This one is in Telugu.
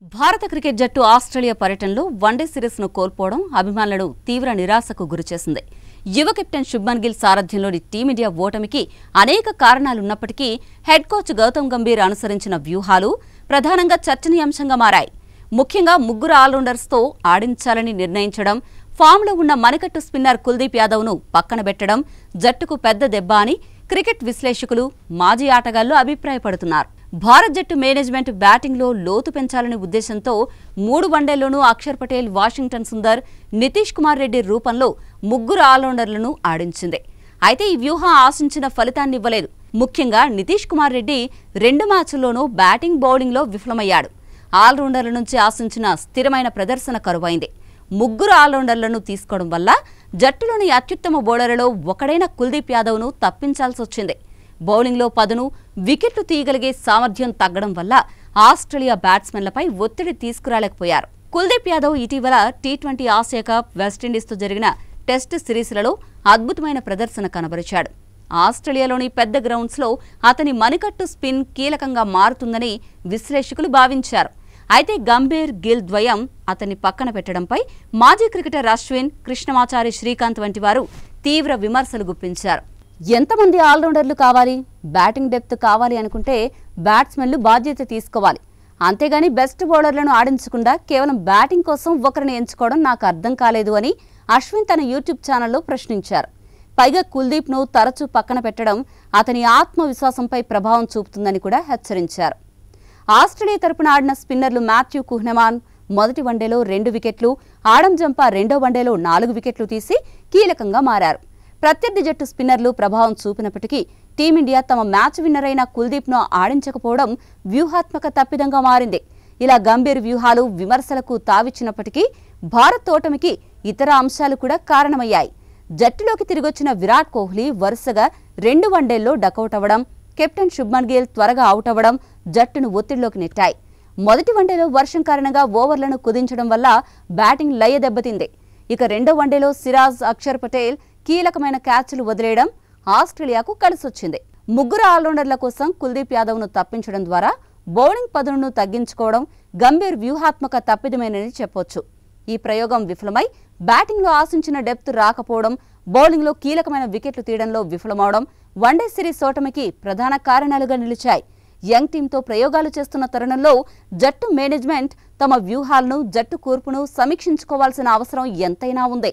భారత క్రికెట్ జట్టు ఆస్ట్రేలియా పర్యటనలో వన్డే సిరీస్ను కోల్పోవడం అభిమానులను తీవ్ర నిరాశకు గురిచేసింది. యువ కెప్టెన్ శుభ్మన్ గిల్ సారథ్యంలోని టీమిండియా ఓటమికి అనేక కారణాలున్నప్పటికీ హెడ్ కోచ్ గౌతమ్ గంభీర్ అనుసరించిన వ్యూహాలు ప్రధానంగా చర్చనీయాంశంగా మారాయి. ముఖ్యంగా ముగ్గురు ఆల్రౌండర్స్తో ఆడించాలని నిర్ణయించడం, ఫామ్లో ఉన్న మణికట్టు స్పిన్నర్ కుల్దీప్ యాదవ్ను పక్కన పెట్టడం జట్టుకు పెద్ద దెబ్బ అని క్రికెట్ విశ్లేషకులు, మాజీ ఆటగాళ్లు అభిప్రాయపడుతున్నారు. భారత్ జట్టు మేనేజ్మెంట్ బ్యాటింగ్లో లోతు పెంచాలనే ఉద్దేశంతో 3 వన్డేల్లోనూ అక్షర్ పటేల్, వాషింగ్టన్ సుందర్, నితీష్ కుమార్ రెడ్డి రూపంలో ముగ్గురు ఆల్రౌండర్లను ఆడించింది. అయితే ఈ వ్యూహం ఆశించిన ఫలితాన్నివ్వలేదు. ముఖ్యంగా నితీష్ కుమార్ రెడ్డి 2 మ్యాచ్ల్లోనూ బ్యాటింగ్, బౌలింగ్లో విఫలమయ్యాడు. ఆల్రౌండర్ల నుంచి ఆశించిన స్థిరమైన ప్రదర్శన కరువైంది. ముగ్గురు ఆల్రౌండర్లను తీసుకోవడం వల్ల జట్టులోని అత్యుత్తమ బౌలర్లలో ఒకడైన కుల్దీప్ యాదవ్ను తప్పించాల్సొచ్చింది. బౌలింగ్లో పదును, వికెట్లు తీయగలిగే సామర్థ్యం తగ్గడం వల్ల ఆస్ట్రేలియా బ్యాట్స్మెన్లపై ఒత్తిడి తీసుకురాలేకపోయారు. కుల్దీప్ యాదవ్ ఇటీవల టీ20 ఆసియా కప్, వెస్టిండీస్తో జరిగిన టెస్ట్ సిరీస్లలో అద్భుతమైన ప్రదర్శన కనబరిచాడు. ఆస్ట్రేలియాలోని పెద్ద గ్రౌండ్స్లో అతని మణికట్టు స్పిన్ కీలకంగా మారుతుందని విశ్లేషకులు భావించారు. అయితే గంభీర్, గిల్ ద్వయం అతన్ని పక్కన పెట్టడంపై మాజీ క్రికెటర్ అశ్విన్, కృష్ణమాచారి, శ్రీకాంత్ వంటి వారు తీవ్ర విమర్శలు గుప్పించారు. ఎంతమంది ఆల్రౌండర్లు కావాలి? బ్యాటింగ్ డెప్త్ కావాలి అనుకుంటే బ్యాట్స్మెన్లు బాధ్యత తీసుకోవాలి. అంతేగాని బెస్ట్ బౌలర్లను ఆడించకుండా కేవలం బ్యాటింగ్ కోసం ఒకరిని ఎంచుకోవడం నాకు అర్థం కాలేదు అని అశ్విన్ తన యూట్యూబ్ ఛానల్లో ప్రశ్నించారు. పైగా కుల్దీప్ను తరచూ పక్కన పెట్టడం అతని ఆత్మవిశ్వాసంపై ప్రభావం చూపుతుందని కూడా హెచ్చరించారు. ఆస్ట్రేలియా తరపున ఆడిన స్పిన్నర్లు మాథ్యూ కుహ్నెమాన్ మొదటి వన్డేలో 2 వికెట్లు, ఆడమ్ జంపా రెండో వన్డేలో 4 వికెట్లు తీసి కీలకంగా మారారు. ప్రత్యర్థి జట్టు స్పిన్నర్లు ప్రభావం చూపినప్పటికీ టీమిండియా తమ మ్యాచ్ విన్నర్ అయిన కుల్దీప్ను ఆడించకపోవడం వ్యూహాత్మక తప్పిదంగా మారింది. ఇలా గంభీర్ వ్యూహాలు విమర్శలకు తావిచ్చినప్పటికీ భారత్ ఓటమికి ఇతర అంశాలు కూడా కారణమయ్యాయి. జట్టులోకి తిరిగొచ్చిన విరాట్ కోహ్లీ వరుసగా 2 వన్డేల్లో డకౌట్ అవ్వడం, కెప్టెన్ శుభ్మన్ గిల్ త్వరగా అవుట్ అవ్వడం జట్టును ఒత్తిడిలోకి నెట్టాయి. మొదటి వన్డేలో వర్షం కారణంగా ఓవర్లను కుదించడం వల్ల బ్యాటింగ్ లయ దెబ్బతింది. ఇక రెండో వన్డేలో సిరాజ్, అక్షర్ పటేల్ కీలకమైన క్యాచ్లు వదిలేయడం ఆస్ట్రేలియాకు కలిసొచ్చింది. ముగ్గురు ఆల్రౌండర్ల కోసం కుల్దీప్ యాదవ్ను తప్పించడం ద్వారా బౌలింగ్ పదునును తగ్గించుకోవడం గంభీర్ వ్యూహాత్మక తప్పిదమేనని చెప్పొచ్చు. ఈ ప్రయోగం విఫలమై బ్యాటింగ్లో ఆశించిన డెప్త్ రాకపోవడం, బౌలింగ్లో కీలకమైన వికెట్లు తీయడంలో విఫలమవడం వన్డే సిరీస్ ఓటమికి ప్రధాన కారణాలుగా నిలిచాయి. యంగ్ టీంతో ప్రయోగాలు చేస్తున్న తరుణంలో జట్టు మేనేజ్మెంట్ తమ వ్యూహాలను, జట్టు కూర్పును సమీక్షించుకోవాల్సిన అవసరం ఎంతైనా ఉంది.